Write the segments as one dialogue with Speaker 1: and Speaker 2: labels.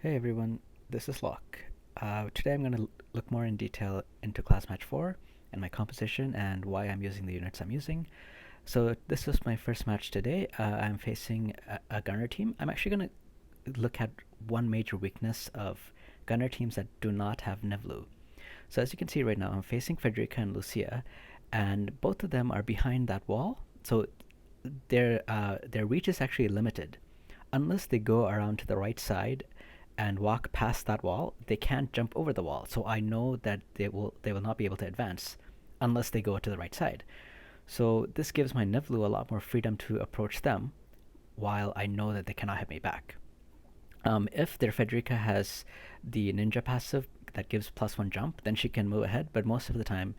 Speaker 1: Hey everyone, this is Locke. Today I'm going to look more in detail into Class Match 4 and my composition and why I'm using the units I'm using. So this is my first match today. I'm facing a Gunner team. I'm actually going to look at one major weakness of Gunner teams that do not have Nevlu. So as you can see right now, I'm facing Federica and Lucia, and both of them are behind that wall. So their reach is actually limited. Unless they go around to the right side and walk past that wall, they can't jump over the wall. So I know that they will not be able to advance unless they go to the right side. So this gives my Nivlu a lot more freedom to approach them, while I know that they cannot hit me back. If their Federica has the ninja passive that gives +1 jump, then she can move ahead. But most of the time,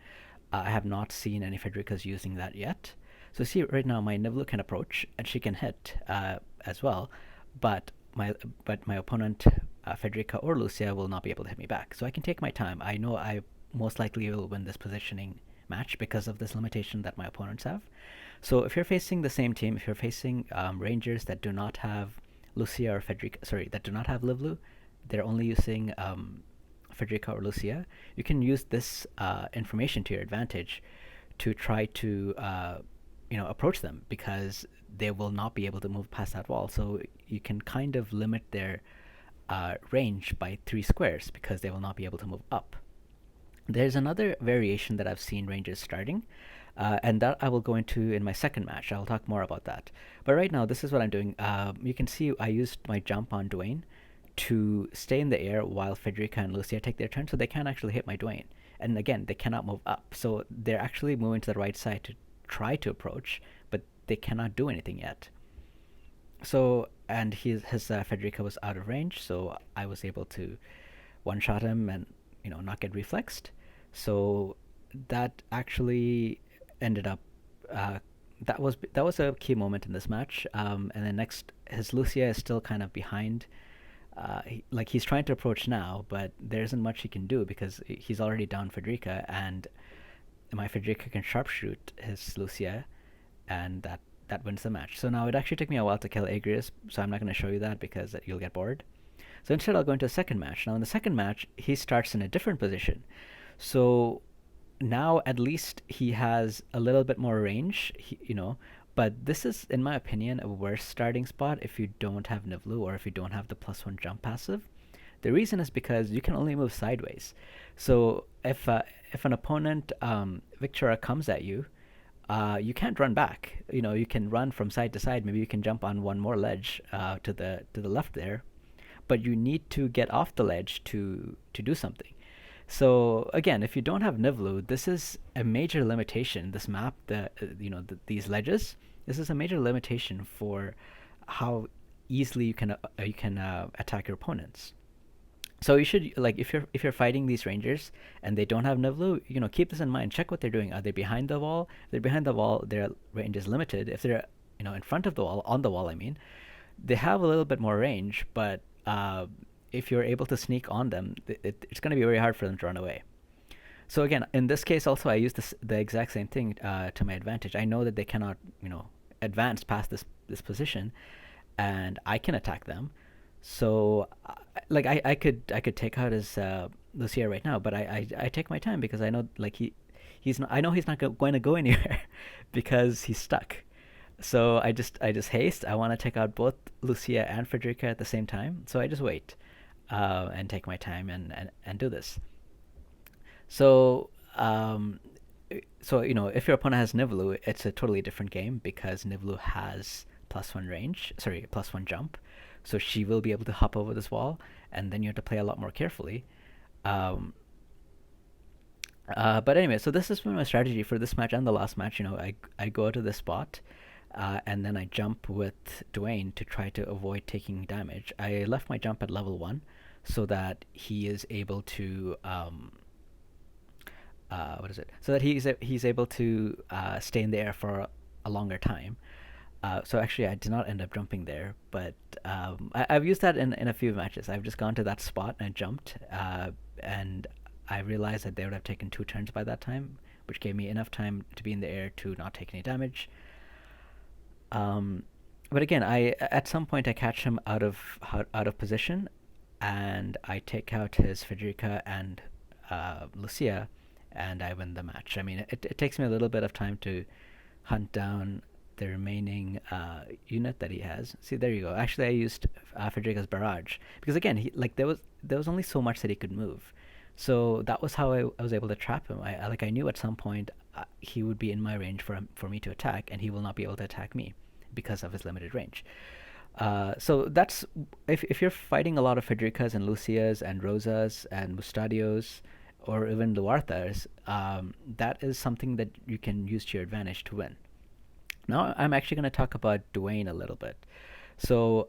Speaker 1: I have not seen any Federicas using that yet. So see right now, my Nivlu can approach and she can hit as well, but my opponent Federica or Lucia will not be able to hit me back. So I can take my time. I know I most likely will win this positioning match because of this limitation that my opponents have. So if you're facing the same team, if you're facing Rangers that do not have Lucia or Federica, sorry, that do not have Livlu, they're only using Federica or Lucia, you can use this information to your advantage to try to approach them, because they will not be able to move past that wall. So you can kind of limit their range by 3 squares because they will not be able to move up. There's another variation that I've seen Rangers starting, and that I will go into in my second match. I'll talk more about that. But right now, this is what I'm doing. You can see I used my jump on Duane to stay in the air while Federica and Lucia take their turn, so they can't actually hit my Duane. And again, they cannot move up, so they're actually moving to the right side to try to approach, but they cannot do anything yet. So, and his Federica was out of range, so I was able to one shot him and not get reflexed. So that actually ended up that was a key moment in this match. And then next, his Lucia is still kind of behind. He's trying to approach now, but there isn't much he can do because he's already down Federica, and my Federica can sharpshoot his Lucia, and that wins the match. So now it actually took me a while to kill Agrius, so I'm not going to show you that because you'll get bored. So instead, I'll go into a second match. Now in the second match, he starts in a different position. So now at least he has a little bit more range, but this is, in my opinion, a worse starting spot if you don't have Nivlu or if you don't have the +1 jump passive. The reason is because you can only move sideways. So if an opponent Victora comes at you, you can't run back. You can run from side to side. Maybe you can jump on one more ledge to the left there, but you need to get off the ledge to do something. So again, if you don't have Nivlu, this is a major limitation. This map, these ledges, this is a major limitation for how easily you can attack your opponents. So you should, like, if you're fighting these rangers and they don't have Nivlu, keep this in mind. Check what they're doing. Are they behind the wall? If they're behind the wall, their range is limited. If they're in front of the wall, on the wall, I mean, they have a little bit more range, but if you're able to sneak on them, it's going to be very hard for them to run away. So again, in this case, also I use the exact same thing to my advantage. I know that they cannot, advance past this position, and I can attack them. So, I could take out his Lucia right now, but I take my time because I know, like, he's not. I know he's not going to go anywhere because he's stuck. So I just haste. I want to take out both Lucia and Frederica at the same time. So I just wait and take my time and do this. So if your opponent has Nivlu, it's a totally different game because Nivlu has +1 range. Sorry, +1 jump. So she will be able to hop over this wall, and then you have to play a lot more carefully. Um, but anyway, so this is my strategy for this match and the last match. I go to this spot, and then I jump with Duane to try to avoid taking damage. I left my jump at level 1 so that he is able to what is it? So that he's able to stay in the air for a longer time. So actually, I did not end up jumping there, but I've used that in a few matches. I've just gone to that spot and I jumped, and I realized that they would have taken 2 turns by that time, which gave me enough time to be in the air to not take any damage. Um, but again, I at some point I catch him out of position, and I take out his Frederica and Lucia, and I win the match. I mean, it takes me a little bit of time to hunt down the remaining unit that he has. See, there you go. Actually, I used Frederica's Barrage because again, there was only so much that he could move. So that was how I was able to trap him. I knew at some point he would be in my range for me to attack, and he will not be able to attack me because of his limited range. So that's if you're fighting a lot of Federicas and Lucias and Rosas and Mustadios or even Luarthas, that is something that you can use to your advantage to win. Now I'm actually going to talk about Duane a little bit. So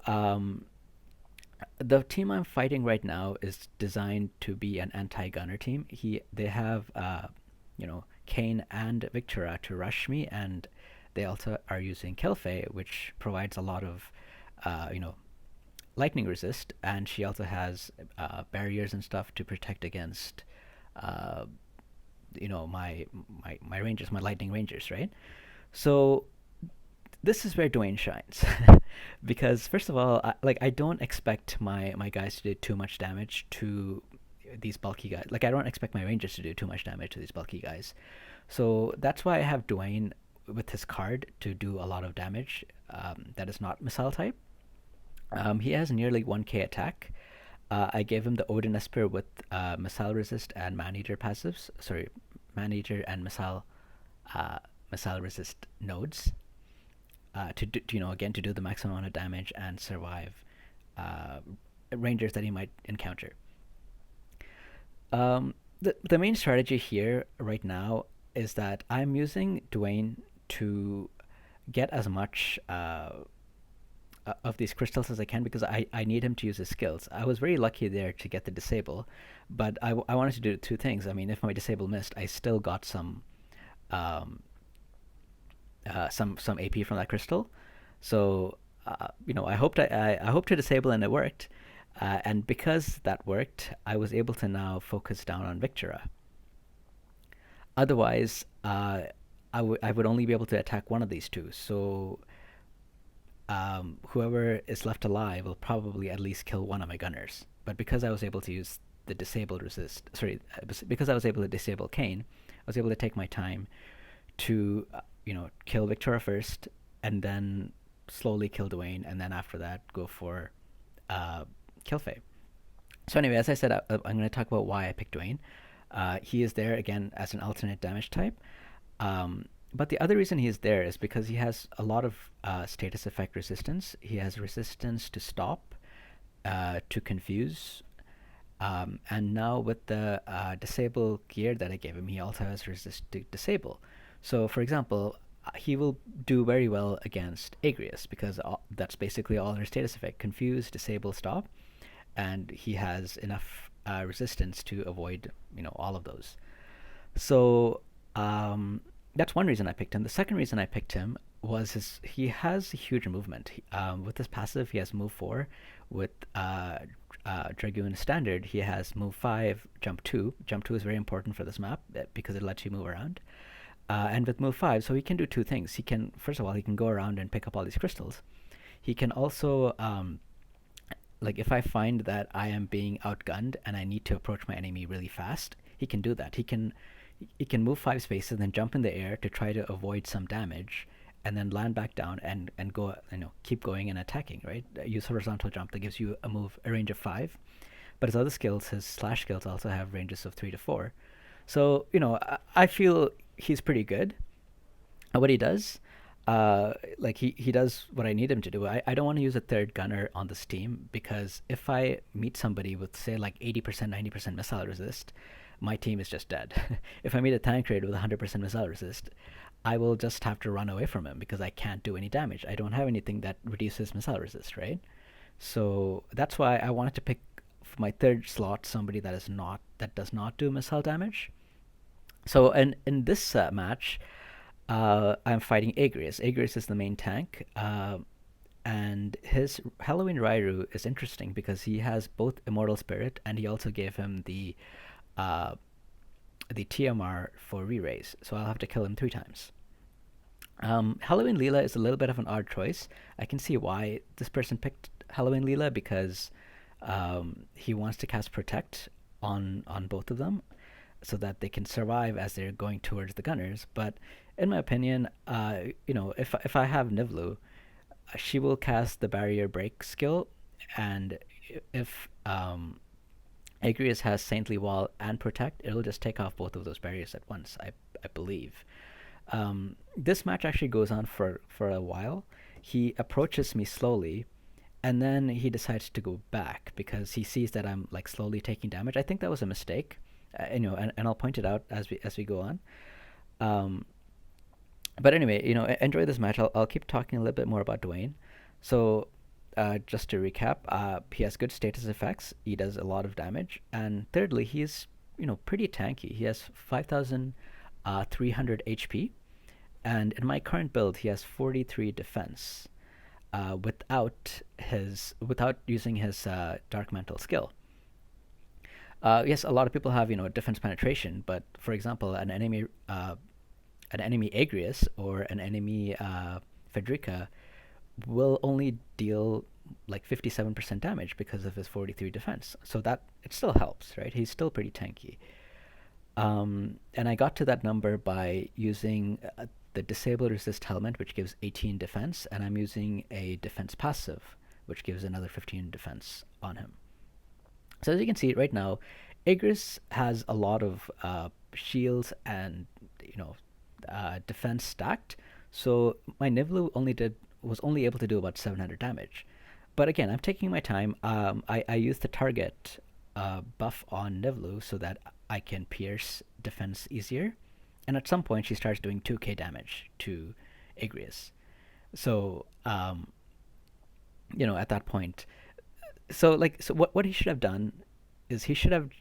Speaker 1: the team I'm fighting right now is designed to be an anti-gunner team. They have Kane and Victora to rush me, and they also are using Kelfe, which provides a lot of uh, you know lightning resist, and she also has barriers and stuff to protect against uh, my rangers, my lightning rangers, right? So this is where Dwayne shines, because first of all, I don't expect my guys to do too much damage to these bulky guys. Like I don't expect my rangers to do too much damage to these bulky guys. So that's why I have Dwayne with his card to do a lot of damage. That is not missile type. He has nearly 1k attack. I gave him the Odin Esper with missile resist and man eater passives. Sorry, man eater and uh, missile resist nodes again to do the maximum amount of damage and survive uh, rangers that he might encounter. The main strategy here right now is that I'm using Dwayne to get as much of these crystals as I can because I need him to use his skills. I was very lucky there to get the disable, but I wanted to do two things. I mean, if my disable missed, I still got um, some AP from that crystal. So I hoped to disable and it worked. And because that worked, I was able to now focus down on Victora. Otherwise, I would only be able to attack one of these two. So whoever is left alive will probably at least kill one of my gunners. But because I was able to use the disable resist, sorry, because I was able to disable Kane, I was able to take my time to kill Victoria first, and then slowly kill Dwayne, and then after that go for uh, kill Faye. So anyway, as I said, I'm going to talk about why I picked Dwayne. He is there again as an alternate damage type. But the other reason he is there is because he has a lot of status effect resistance. He has resistance to stop, to confuse, and now with the disable gear that I gave him, he also has resist to disable. So, for example, he will do very well against Agrius because that's basically all her status effect: confuse, disable, stop, and he has enough resistance to avoid all of those. So that's one reason I picked him. The second reason I picked him was he has huge movement. With his passive, he has move 4. With Dragoon Standard, he has move 5, jump 2. Jump 2 is very important for this map because it lets you move around. And with move 5, so he can do two things. He can, first of all, he can go around and pick up all these crystals. He can also, if I find that I am being outgunned and I need to approach my enemy really fast, he can do that. He can move 5 spaces and then jump in the air to try to avoid some damage, and then land back down and go, keep going and attacking, right? Use horizontal jump that gives you a range of 5. But his other skills, his slash skills, also have ranges of 3 to 4. So, I feel he's pretty good at what he does. He does what I need him to do. I don't want to use a third gunner on this team because if I meet somebody with, say, like 80%, 90% missile resist, my team is just dead. If I meet a tank raid with 100% missile resist, I will just have to run away from him because I can't do any damage. I don't have anything that reduces missile resist, right? So that's why I wanted to pick for my third slot somebody that does not do missile damage. So in this match, I'm fighting Agrius. Agrius is the main tank, and his Halloween Rairu is interesting because he has both Immortal Spirit and he also gave him uh, the TMR for re-raise, so I'll have to kill him 3 times. Halloween Leela is a little bit of an odd choice. I can see why this person picked Halloween Leela because He wants to cast Protect on both of them so that they can survive as they're going towards the gunners. But in my opinion, if I have Nivlu, she will cast the Barrier Break skill, and if Agrius has Saintly Wall and Protect, it'll just take off both of those barriers at once, I believe. This match actually goes on for a while. He approaches me slowly, and then he decides to go back because he sees that I'm like slowly taking damage. I think that was a mistake, and I'll point it out as we go on. Um, but anyway, enjoy this match. I'll keep talking a little bit more about Duane. So, just to recap, he has good status effects. He does a lot of damage, and thirdly, he's pretty tanky. He has 5,300 HP, and in my current build, he has 43 defense. Without using his Dark Mantle skill. Yes, a lot of people have defense penetration, but for example, an enemy Agrius or an enemy Federica will only deal like 57% damage because of his 43 defense. So that it still helps, right? He's still pretty tanky. And I got to that number by using the Disable Resist Helmet, which gives 18 defense, and I'm using a defense passive, which gives another 15 defense on him. So as you can see right now, Igris has a lot of shields and defense stacked. So my Nivlu was only able to do about 700 damage. But again, I'm taking my time. I used the target buff on Nivlu so that I can pierce defense easier. And at some point, she starts doing 2k damage to Agrius. So, at that point, so what he should have done is he should have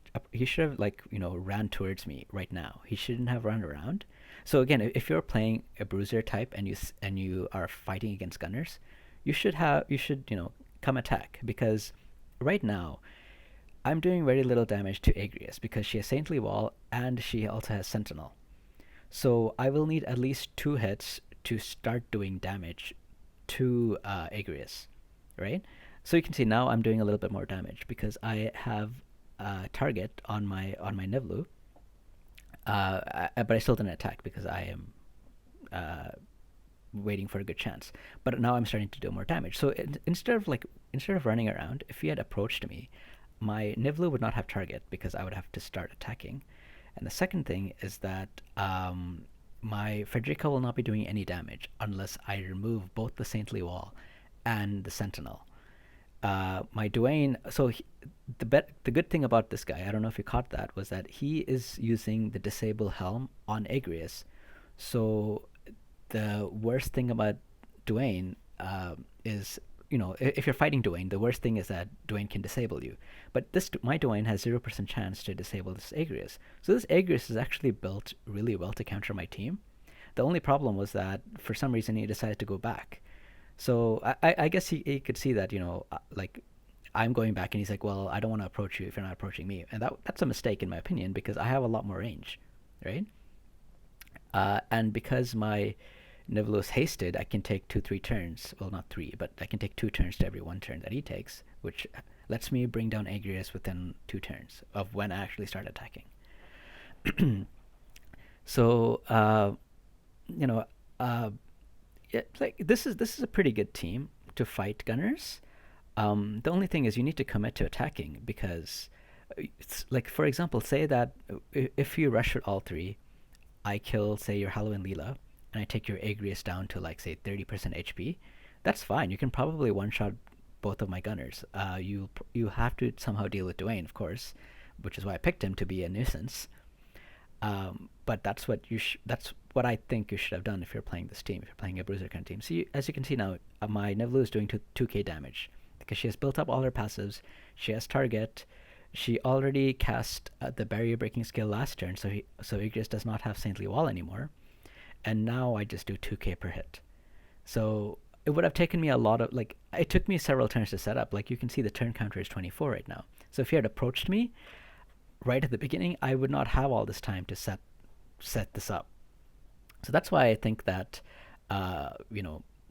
Speaker 1: ran towards me right now. He shouldn't have run around. So again, if you're playing a bruiser type and you are fighting against gunners, you should come attack, because right now I'm doing very little damage to Agrius because she has Saintly Wall and she also has Sentinel. So I will need at least 2 hits to start doing damage to Agrius, right? So you can see now I'm doing a little bit more damage because I have a target on my Nivlu, but I still didn't attack because I am waiting for a good chance. But now I'm starting to do more damage. So instead of running around, if he had approached me, my Nivlu would not have target because I would have to start attacking. And the second thing is that my Frederica will not be doing any damage unless I remove both the Saintly Wall and the Sentinel. My Duane, the good thing about this guy, I don't know if you caught that, was that he is using the Disable Helm on Agrius. So the worst thing about Duane is, if you're fighting Duane, the worst thing is that Duane can disable you. But my Duane has 0% chance to disable this Agrius. So this Agrius is actually built really well to counter my team. The only problem was that for some reason he decided to go back. So I guess he could see that, I'm going back, and he's like, well, I don't want to approach you if you're not approaching me. And that's a mistake in my opinion because I have a lot more range, right? And because my Nivlu is hasted, I can take 2-3 turns. Well, not 3, but I can take 2 turns to every 1 turn that he takes, which lets me bring down Agrius within 2 turns of when I actually start attacking. So, this is a pretty good team to fight gunners. The only thing is you need to commit to attacking because, for example, say that if you rush with all 3, I kill, say, your Halloween Leela, and I take your Agrius down to, say, 30% HP, that's fine. You can probably one-shot both of my gunners. You have to somehow deal with Duane, of course, which is why I picked him to be a nuisance. But that's what I think you should have done if you're playing this team, if you're playing a bruiser kind of team. So as you can see now, my Nivlu is doing 2k damage because she has built up all her passives. She has target. She already cast the barrier breaking skill last turn, so Igris does not have Saintly Wall anymore. And now I just do 2k per hit. So it would have taken me a lot of, it took me several turns to set up. You can see the turn counter is 24 right now. So if he had approached me right at the beginning, I would not have all this time to set this up. So that's why I think that,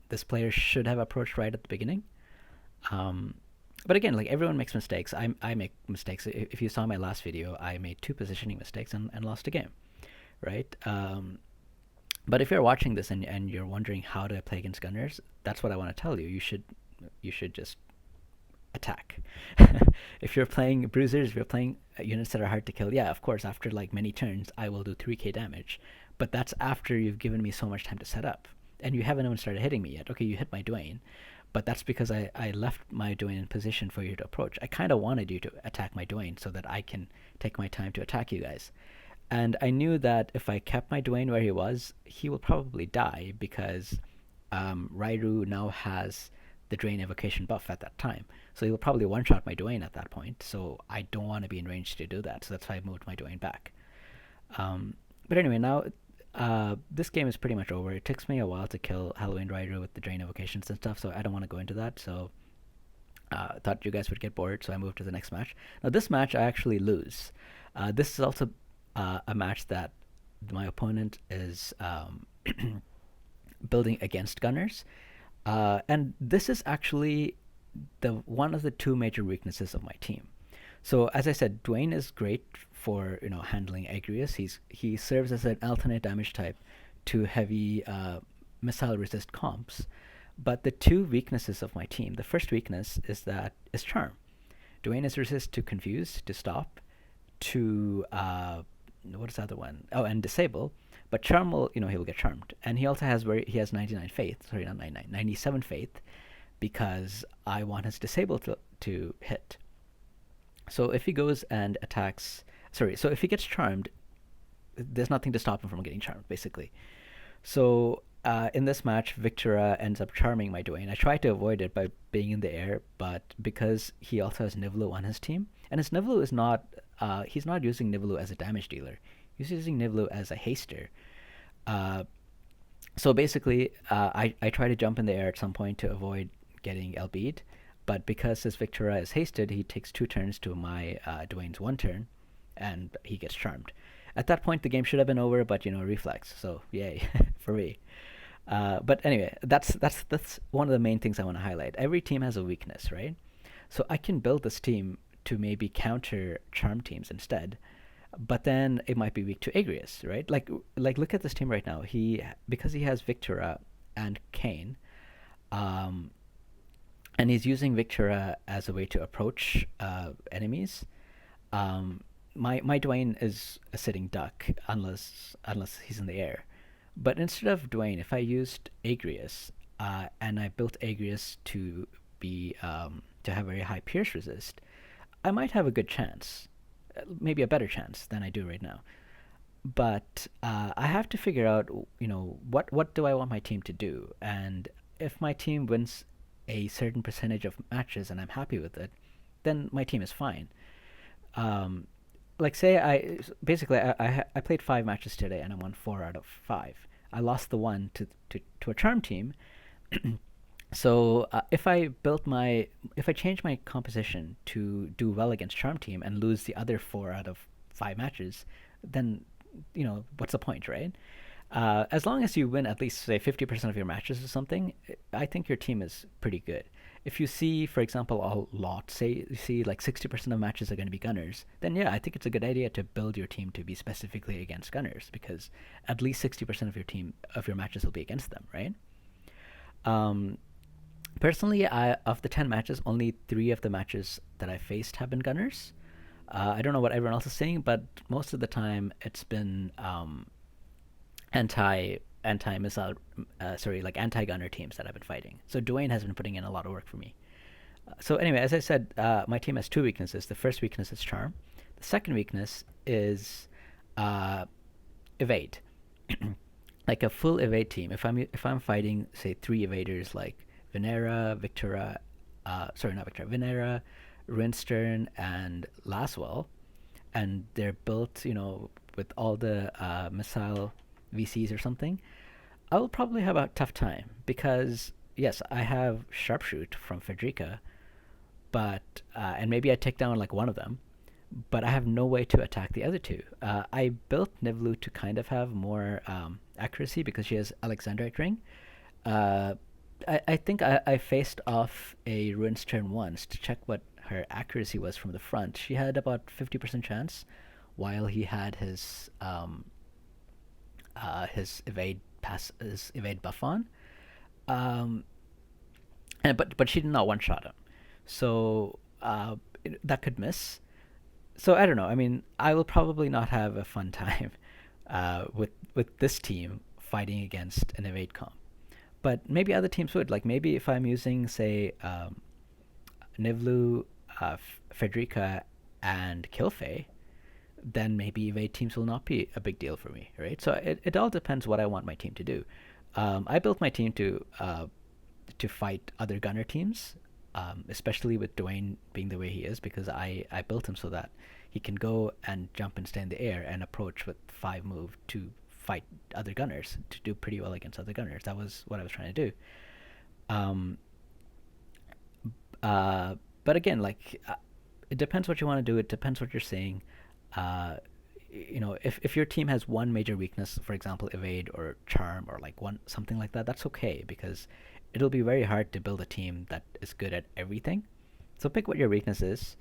Speaker 1: this player should have approached right at the beginning. But again, like everyone makes mistakes. I make mistakes. If you saw my last video, I made two positioning mistakes and lost a game, right? But if you're watching this and you're wondering how to play against gunners, that's what I want to tell you. You should just attack. If you're playing bruisers, if you're playing units that are hard to kill, yeah, of course, after like many turns, I will do 3k damage. But that's after you've given me so much time to set up. And you haven't even started hitting me yet. Okay, you hit my Duane, but that's because I left my Duane in position for you to approach. I kind of wanted you to attack my Duane so that I can take my time to attack you guys. And I knew that if I kept my Duane where he was, he will probably die because Rairu now has the Drain Evocation buff at that time. So he will probably one-shot my Duane at that point, so I don't want to be in range to do that, so that's why I moved my Duane back. But anyway, now this game is pretty much over. It takes me a while to kill Halloween Rairu with the Drain Evocations and stuff, so I don't want to go into that, so I thought you guys would get bored, so I moved to the next match. Now this match I actually lose. This is also a match that my opponent is building against gunners. And this is actually one of the two major weaknesses of my team. So as I said, Duane is great for handling Agrius. He serves as an alternate damage type to heavy missile resist comps. But the two weaknesses of my team, the first weakness is Charm. Duane is resist to confuse, to stop, to what is the other one? Oh, and disable. But Charm will, he will get charmed. And he also has 99 faith. Sorry, not 99, 97 faith, because I want his disable to hit. So if he goes and attacks, so if he gets charmed, there's nothing to stop him from getting charmed, basically. So in this match, Victora ends up charming my Duane. I try to avoid it by being in the air, but because he also has Nivelu on his team, and his Nivelu is not, he's not using Nivelu as a damage dealer. He's using Nivelu as a haster. So basically, I try to jump in the air at some point to avoid getting LB'd, but because his Victora is hasted, he takes 2 turns to my Duane's 1 turn, and he gets charmed. At that point, the game should have been over, but reflex. So yay for me. But anyway, that's one of the main things I want to highlight. Every team has a weakness, right? So I can build this team to maybe counter charm teams instead. But then it might be weak to Agrius, right? Like look at this team right now. Because he has Victora and Kain, and he's using Victora as a way to approach enemies. My Duane is a sitting duck unless he's in the air. But instead of Duane, if I used Agrius and I built Agrius to be to have very high pierce resist, I might have a good chance. Maybe a better chance than I do right now. But I have to figure out, what do I want my team to do? And if my team wins a certain percentage of matches and I'm happy with it, then my team is fine. Like say I played 5 matches today and I won 4 out of 5. I lost the one to a charm team. So if I change my composition to do well against charm team and lose the other 4 out of 5 matches, then what's the point, right? As long as you win at least say 50% of your matches or something, I think your team is pretty good. If you see, for example, a lot, say you see like 60% of matches are going to be gunners, then yeah, I think it's a good idea to build your team to be specifically against gunners, because at least 60% of your matches will be against them, right? Personally, of the 10 matches, only 3 of the matches that I faced have been gunners. I don't know what everyone else is saying, but most of the time it's been anti-missile, anti-gunner teams that I've been fighting. So Duane has been putting in a lot of work for me. So anyway, as I said, my team has 2 weaknesses. The first weakness is charm. The second weakness is evade. Like a full evade team. If I'm fighting, say, 3 evaders like Venera, Venera, Rinstern, and Laswell, and they're built, with all the missile VCs or something, I will probably have a tough time because, yes, I have Sharpshoot from Frederica, but and maybe I take down like one of them, but I have no way to attack the other 2. I built Nivelu to kind of have more accuracy because she has Alexandrite Ring, I think I faced off a Ruin's turn once to check what her accuracy was from the front. She had about 50% chance, while he had his evade buff on. Um, but she did not one shot him, so that could miss. So I don't know. I mean, I will probably not have a fun time with this team fighting against an evade comp. But maybe other teams would. Like maybe if I'm using, say, Nivlu, Frederica, and Kilfei, then maybe evade teams will not be a big deal for me, right? So it all depends what I want my team to do. I built my team to fight other gunner teams, especially with Duane being the way he is, because I built him so that he can go and jump and stay in the air and approach with 5 move to fight other gunners, to do pretty well against other gunners. That was what I was trying to do. Um, uh, but again, like it depends what you want to do. It depends what you're saying. Uh, if your team has one major weakness, for example, evade or charm or like one something like that, that's okay because it'll be very hard to build a team that is good at everything. So pick what your weakness is,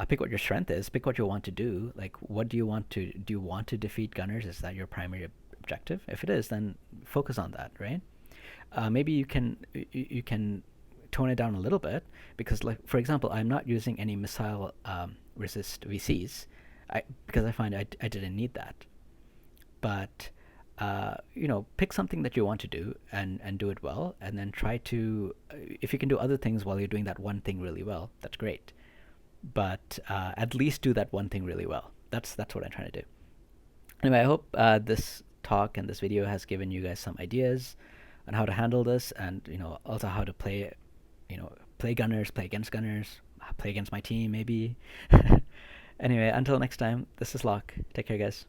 Speaker 1: pick what your strength is, pick what you want to do. Like, what do you want to defeat gunners? Is that your primary objective? If it is, then focus on that, right? Maybe you can tone it down a little bit because, like for example, I'm not using any missile resist VCs, because I find I didn't need that. But pick something that you want to do and do it well, and then try to if you can do other things while you're doing that one thing really well, that's great. But at least do that one thing really well. That's what I'm trying to do. Anyway, I hope this talk and this video has given you guys some ideas on how to handle this, and also how to play, play gunners, play against gunners, play against my team maybe. Anyway, until next time, this is Locke. Take care, guys.